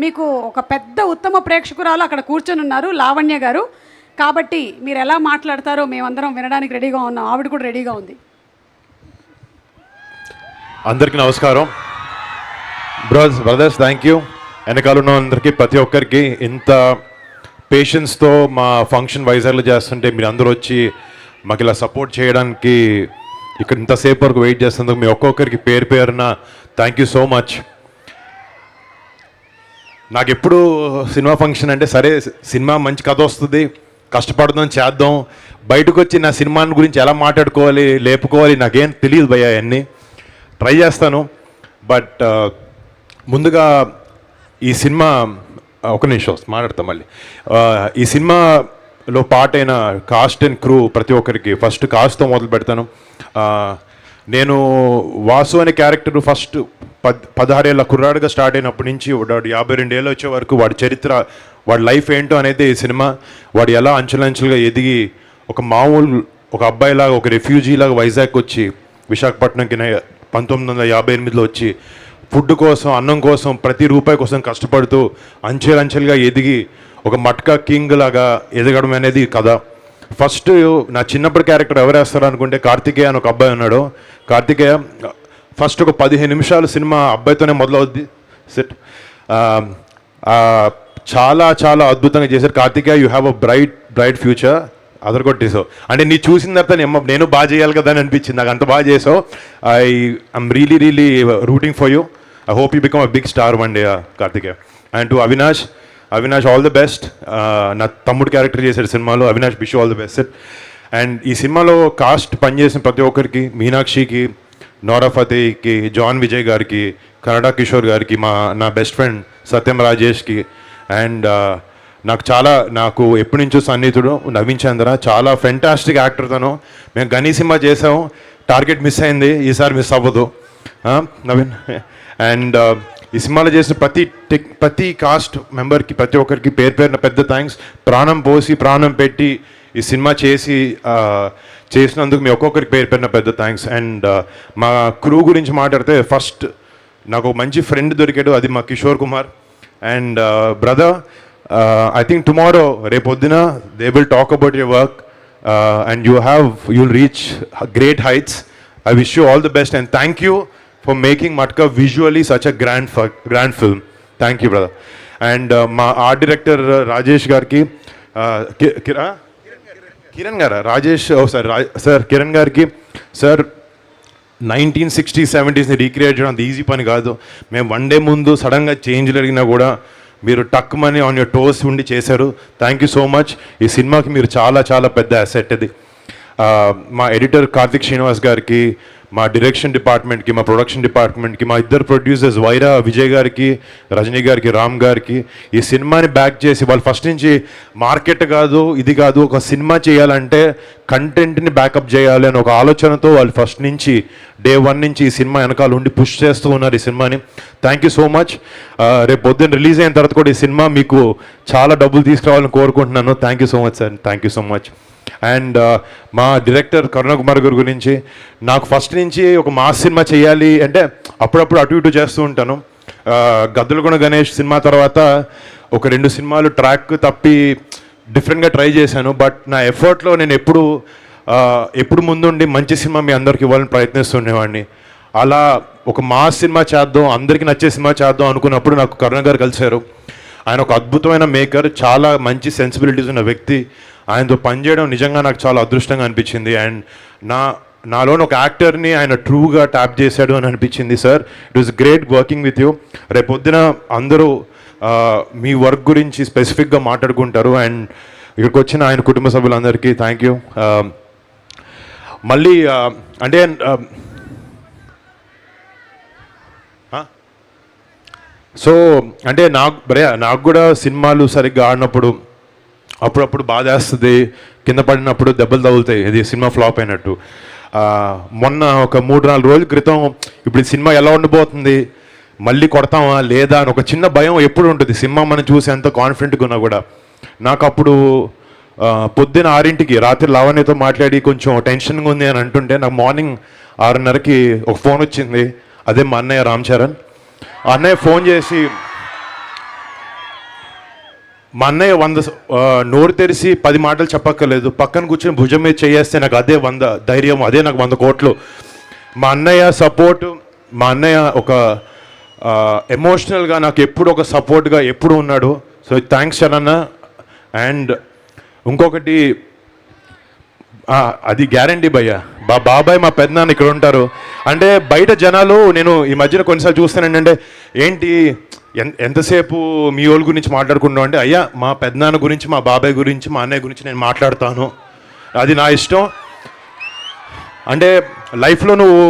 మీకు ఒక పెద్ద ఉత్తమ ప్రేక్షకురాలు అక్కడ కూర్చొని ఉన్నారు, లావణ్య గారు. కాబట్టి మీరు ఎలా మాట్లాడతారో మేమందరం వినడానికి రెడీగా ఉన్నాం. ఆవిడ కూడా రెడీగా ఉంది. అందరికీ నమస్కారం. Brothers thank you. వెనకాల ఉన్న అందరికీ, ప్రతి ఒక్కరికి ఇంత పేషెన్స్తో మా ఫంక్షన్ వైజాగ్లో చేస్తుంటే మీరు అందరూ వచ్చి మాకు ఇలా సపోర్ట్ చేయడానికి ఇక్కడ ఇంతసేపు వరకు వెయిట్ చేస్తున్నందుకు మీ ఒక్కొక్కరికి పేరు పేరున థ్యాంక్ యూ సో మచ్. నాకు ఎప్పుడు సినిమా ఫంక్షన్ అంటే సరే సినిమా మంచి కథ వస్తుంది, కష్టపడదాం చేద్దాం, బయటకు వచ్చి నా సినిమా గురించి ఎలా మాట్లాడుకోవాలి లేపుకోవాలి నాకేం తెలియదు భయ్యా, అన్నీ ట్రై చేస్తాను. బట్ ముందుగా ఈ సినిమా ఒక నిమిషం మాట్లాడతాం మళ్ళీ. ఈ సినిమాలో పార్ట్ అయిన కాస్ట్ అండ్ క్రూ ప్రతి ఒక్కరికి ఫస్ట్ కాస్ట్తో మొదలు పెడతాను. నేను వాసు అనే క్యారెక్టర్ ఫస్ట్ 16 ఏళ్ళ కుర్రాడుగా స్టార్ట్ అయినప్పటి నుంచి వాడు 52 ఏళ్ళు వచ్చే వరకు వాడి చరిత్ర, వాడి లైఫ్ ఏంటో అనేది ఈ సినిమా. వాడు ఎలా అంచెలంచెలుగా ఎదిగి ఒక మామూలు ఒక అబ్బాయిలాగా ఒక రెఫ్యూజీలాగా వైజాగ్ వచ్చి విశాఖపట్నంకి 1958లో వచ్చి ఫుడ్ కోసం, అన్నం కోసం, ప్రతి రూపాయి కోసం కష్టపడుతూ అంచెలంచెలుగా ఎదిగి ఒక మట్కా కింగ్ లాగా ఎదగడం అనేది కథ. ఫస్ట్ నా చిన్నప్పటి క్యారెక్టర్ ఎవరు వేస్తారు అనుకుంటే కార్తికేయ అని ఒక అబ్బాయి ఉన్నాడు. కార్తికేయ ఫస్ట్ ఒక 15 నిమిషాలు సినిమా అబ్బాయితోనే మొదలవుద్ది సెట్. చాలా చాలా అద్భుతంగా చేశారు. Karthikeya you have a bright future. అదరగొట్టేసావు అంటే నీ చూసిన తర్వాత నేను బాగా చేయాలి కదా అని అనిపించింది నాకు, అంత బాగా చేసావు. I'm really rooting for you. I hope you become a big star one day Kartikeya. And to Avinash all the best. నా తమ్ముడు క్యారెక్టర్ చేశాడు సినిమాలో. Avinash wish all the best. And ఈ సినిమాలో కాస్ట్ పనిచేసిన ప్రతి ఒక్కరికి, మీనాక్షికి, నోరా ఫతేహ్కి, జాన్ విజయ్ గారికి, కన్నడ కిషోర్ గారికి, నా బెస్ట్ ఫ్రెండ్ సత్యం రాజేష్కి, అండ్ నాకు ఎప్పటి నుంచో సన్నిహితుడు నవీన్ చంద్ర, చాలా ఫెంటాస్టిక్ యాక్టర్ తను. మేము గనీ సినిమా చేసాము, టార్గెట్ మిస్ అయింది, ఈసారి మిస్ అవ్వదు నవీన్. అండ్ ఈ సినిమాలో చేసిన ప్రతి కాస్ట్ మెంబర్కి, ప్రతి ఒక్కరికి పేరు పేరున పెద్ద థ్యాంక్స్. ప్రాణం పోసి ప్రాణం పెట్టి ఈ సినిమా చేసినందుకు మీ ఒక్కొక్కరికి పేరు పేరున పెద్ద థ్యాంక్స్. అండ్ మా క్రూ గురించి మాట్లాడితే ఫస్ట్ నాకు మంచి ఫ్రెండ్ దొరికాడు, అది మా Kishore Kumar. And brother, I think tomorrow, Repoddina, they will talk about your work and you'll reach great heights. I wish you all the best and thank you for making Matka visually such a grand film. Thank you, brother. And my art director Rajesh Garki, Kiran Gara, Rajesh, sir, Kiran Garki, sir, 1960s 70s ని recreate చేయడం అంత easy పని కాదు. మేము 1 day ముందు సడన్గా change జరిగినా కూడా మీరు టక్ మనీ ఆన్ యువర్ టోస్ ఉండి చేశారు. Thank you so much. ఈ సినిమాకి మీరు చాలా చాలా పెద్ద అసెట్ అది. మా ఎడిటర్ కార్తిక్ శ్రీనివాస్ గారికి, మా డైరెక్షన్ డిపార్ట్మెంట్కి, మా ప్రొడక్షన్ డిపార్ట్మెంట్కి, మా ఇద్దరు ప్రొడ్యూసర్స్ వైరా విజయ్ గారికి, రజనీ గారికి, రామ్ గారికి, ఈ సినిమాని బ్యాక్ చేసి వాళ్ళు ఫస్ట్ నుంచి మార్కెట్ కాదు ఇది కాదు, ఒక సినిమా చేయాలంటే కంటెంట్ని బ్యాకప్ చేయాలి అని ఒక ఆలోచనతో వాళ్ళు ఫస్ట్ నుంచి డే 1 నుంచి ఈ సినిమా వెనకాల ఉండి పుష్ చేస్తూ ఉన్నారు ఈ సినిమాని. Thank you so much. రేపు పొద్దున్న రిలీజ్ అయిన తర్వాత కూడా ఈ సినిమా మీకు చాలా డబ్బులు తీసుకురావాలని కోరుకుంటున్నాను. Thank you so much sir, thank you so much. And మా డైరెక్టర్ కరుణ కుమార్ గారి గురించి, నాకు ఫస్ట్ నుంచి ఒక మాస్ సినిమా చేయాలి అంటే అప్పుడప్పుడు అటు ఇటు చేస్తూ ఉంటాను. గద్దలకొండ గణేష్ సినిమా తర్వాత ఒక 2 సినిమాలు ట్రాక్ తప్పి డిఫరెంట్గా ట్రై చేశాను. బట్ నా ఎఫర్ట్లో నేను ఎప్పుడు ముందుండి మంచి సినిమా మీ అందరికి ఇవ్వాలని ప్రయత్నిస్తుండేవాడిని. అలా ఒక మాస్ సినిమా చేద్దాం, అందరికీ నచ్చే సినిమా చేద్దాం అనుకున్నప్పుడు నాకు కరుణ గారు కలిశారు. ఆయన ఒక అద్భుతమైన మేకర్, చాలా మంచి సెన్సిబిలిటీస్ ఉన్న వ్యక్తి. ఆయనతో పనిచేయడం నిజంగా నాకు చాలా అదృష్టంగా అనిపించింది. అండ్ నాలోని ఒక యాక్టర్ని ఆయన ట్రూగా ట్యాప్ చేశాడు అని అనిపించింది. Sir, it was great working with you. రేపొద్దున అందరూ మీ వర్క్ గురించి స్పెసిఫిక్గా మాట్లాడుకుంటారు. అండ్ ఇక్కడికి వచ్చిన ఆయన కుటుంబ సభ్యులందరికీ థ్యాంక్ యూ. మళ్ళీ అంటే సో అంటే నాకు కూడా సినిమాలు సరిగ్గా ఆడినప్పుడు అప్పుడప్పుడు బాధ వేస్తుంది, కింద పడినప్పుడు దెబ్బలు తగులుతాయి, ఇది సినిమా ఫ్లాప్ అయినట్టు. మొన్న ఒక 3-4 రోజుల క్రితం ఇప్పుడు ఈ సినిమా ఎలా ఉండిపోతుంది, మళ్ళీ కొడతామా లేదా అని ఒక చిన్న భయం ఎప్పుడు ఉంటుంది. సినిమా మనం చూసి ఎంత కాన్ఫిడెంట్గా ఉన్నా కూడా. నాకు అప్పుడు పొద్దున 6ంటికి రాత్రి లావణ్యతో మాట్లాడి కొంచెం టెన్షన్గా ఉంది అని అంటుంటే నాకు మార్నింగ్ 6:30కి ఒక ఫోన్ వచ్చింది. అదే మా అన్నయ్య రామ్ చరణ్. అన్నయ్య ఫోన్ చేసి మా అన్నయ్య నోరు తెరిచి 10 మాటలు చెప్పక్కర్లేదు, పక్కన కూర్చొని భుజం మీద చేయేస్తే నాకు అదే 100 ధైర్యం, అదే నాకు 100 కోట్లు. మా అన్నయ్య సపోర్ట్, మా అన్నయ్య ఒక ఎమోషనల్గా నాకు ఎప్పుడు ఒక సపోర్ట్గా ఎప్పుడు ఉన్నాడు. So thanks Charan. అండ్ ఇంకొకటి అది గ్యారంటీ భయ్య, బాబాయ్ మా పెద్దనాన్న ఇక్కడ ఉంటారు. అంటే బయట జనాలు నేను ఈ మధ్యన కొన్నిసార్లు చూస్తాను ఏంటంటే, ఏంటి ఎంతసేపు మీ వాళ్ళ గురించి మాట్లాడుకుంటాం అంటే, అయ్యా మా పెద్దనాన్న గురించి, మా బాబాయ్ గురించి, మా అన్నయ్య గురించి నేను మాట్లాడతాను, అది నా ఇష్టం. అంటే లైఫ్లో నువ్వు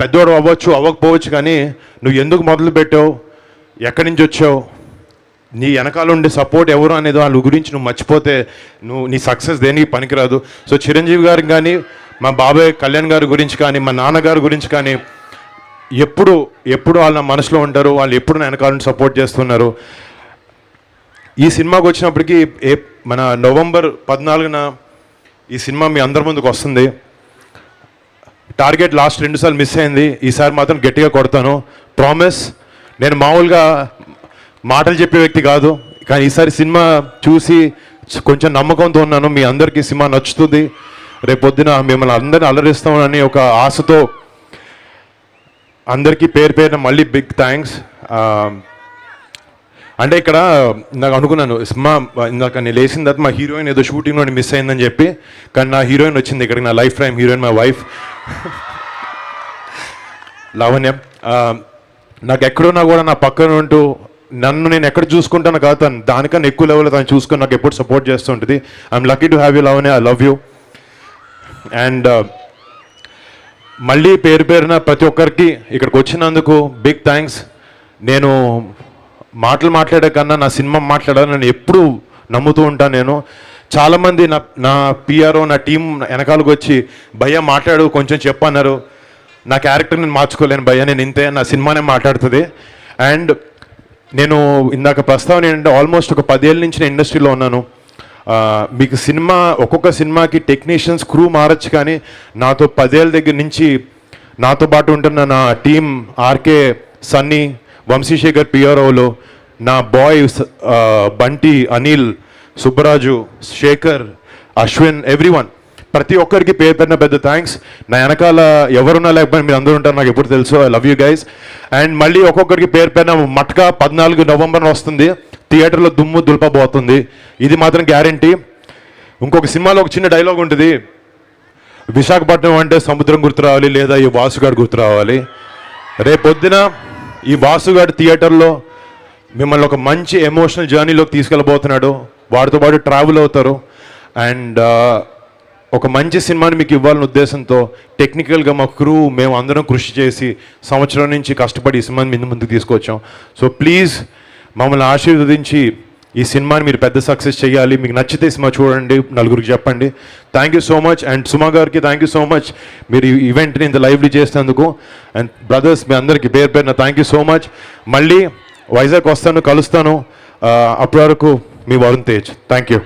పెద్దవాడు అవ్వచ్చు అవ్వకపోవచ్చు, కానీ నువ్వు ఎందుకు మొదలు పెట్టావు, ఎక్కడి నుంచి వచ్చావు, నీ వెనకాల ఉండే సపోర్ట్ ఎవరు అనేది వాళ్ళ గురించి నువ్వు మర్చిపోతే నీ సక్సెస్ దేనికి పనికిరాదు. సో చిరంజీవి గారికి కానీ, మా బాబాయ్ కళ్యాణ్ గారి గురించి కానీ, మా నాన్నగారి గురించి కానీ ఎప్పుడు వాళ్ళ మనసులో ఉంటారు, వాళ్ళు ఎప్పుడు నా వెనకాల నుండి సపోర్ట్ చేస్తున్నారు. ఈ సినిమాకి వచ్చినప్పటికీ మన నవంబర్ 14న ఈ సినిమా మీ అందరి ముందుకు వస్తుంది. టార్గెట్ లాస్ట్ 2 సార్లు మిస్ అయింది, ఈసారి మాత్రం గట్టిగా కొడతాను, ప్రామిస్. నేను మామూలుగా మాటలు చెప్పే వ్యక్తి కాదు, కానీ ఈసారి సినిమా చూసి కొంచెం నమ్మకంతో ఉన్నాను, మీ అందరికీ సినిమా నచ్చుతుంది, రేపొద్దున మిమ్మల్ని అందరిని అలరిస్తామని ఒక ఆశతో అందరికీ పేరున మళ్ళీ బిగ్ థ్యాంక్స్. అంటే ఇక్కడ నాకు అనుకున్నాను సినిమా ఇందాక నేను లేచిన తర్వాత మా హీరోయిన్ ఏదో షూటింగ్లో మిస్ అయిందని చెప్పి, కానీ నా హీరోయిన్ వచ్చింది ఇక్కడికి, నా life time heroine, my wife Lavanya. నాకు ఎక్కడున్నా కూడా నా పక్కన ఉంటూ నన్ను నేను ఎక్కడ చూసుకుంటాను కాదు, తను దానికన్నా ఎక్కువ లెవెల్లో తను చూసుకొని నాకు ఎప్పుడు సపోర్ట్ చేస్తుంటుంది. I'm lucky to have you Lavanya, I love you. And మళ్ళీ పేరున ప్రతి ఒక్కరికి ఇక్కడికి వచ్చినందుకు బిగ్ థ్యాంక్స్. నేను మాట్లాడే కన్నా నా సినిమా మాట్లాడాలని నేను ఎప్పుడూ నమ్ముతూ ఉంటాను. నేను చాలామంది నా పిఆర్ఓ నా టీం వెనకాలకు వచ్చి భయ్య మాట్లాడు కొంచెం చెప్పన్నారు, నా క్యారెక్టర్ నేను మార్చుకోలేను భయ్య, నేను ఇంతే, నా సినిమానే మాట్లాడుతుంది. అండ్ నేను ఇందాక ప్రస్తావన ఏంటంటే ఆల్మోస్ట్ ఒక 10 ఏళ్ళ నుంచి నేను ఇండస్ట్రీలో ఉన్నాను. మీకు సినిమా ఒక్కొక్క సినిమాకి టెక్నీషియన్స్ క్రూ మారచ్చు, కానీ నాతో 10 ఏళ్ళ దగ్గర నుంచి నాతో పాటు ఉంటున్న నా టీం ఆర్కే, సన్నీ, వంశీశేఖర్ పిఆర్ఓలు, నా బాయ్ బంటి, అనిల్, సుబ్బరాజు, శేఖర్, అశ్విన్, ఎవ్రీవన్, ప్రతి ఒక్కరికి పేరున పెద్ద థ్యాంక్స్. నా వెనకాల ఎవరున్నా లేకపోయినా మీరు అందరూ ఉంటారు, నాకు ఎప్పుడు తెలుసు. I love you guys. And మళ్ళీ ఒక్కొక్కరికి పేరున మట్కా 14 నవంబర్ వస్తుంది, థియేటర్లో దుమ్ము దులపబోతుంది, ఇది మాత్రం గ్యారంటీ. ఇంకొక సినిమాలో ఒక చిన్న డైలాగ్ ఉంటుంది, విశాఖపట్నం అంటే సముద్రం గుర్తు రావాలి, లేదా ఈ వాసుగాడు గుర్తు రావాలి. రేపొద్దున ఈ వాసుగాడు థియేటర్లో మిమ్మల్ని ఒక మంచి ఎమోషనల్ జర్నీలోకి తీసుకెళ్ళబోతున్నాడు, వాడితో పాటు ట్రావెల్ అవుతారు. అండ్ ఒక మంచి సినిమాని మీకు ఇవ్వాలనే ఉద్దేశంతో టెక్నికల్గా మా క్రూ మేము అందరం కృషి చేసి సంవత్సరం నుంచి కష్టపడి ఈ సినిమాని ముందుకు తీసుకొచ్చాం. సో ప్లీజ్ మమ్మల్ని ఆశీర్వదించి ఈ సినిమాని మీరు పెద్ద సక్సెస్ చేయాలి. మీకు నచ్చితే సినిమా చూడండి, నలుగురికి చెప్పండి. Thank you so much. And Suma గారికి థ్యాంక్ యూ సో మచ్, మీరు ఈ ఈవెంట్ని ఇంత లైవ్లీ చేసినందుకు. అండ్ బ్రదర్స్ మీ అందరికీ పేరున థ్యాంక్ యూ సో మచ్. మళ్ళీ వైజాగ్ వస్తాను, కలుస్తాను. అప్పటి వరకు మీ వరుణ్ తేజ్. Thank you.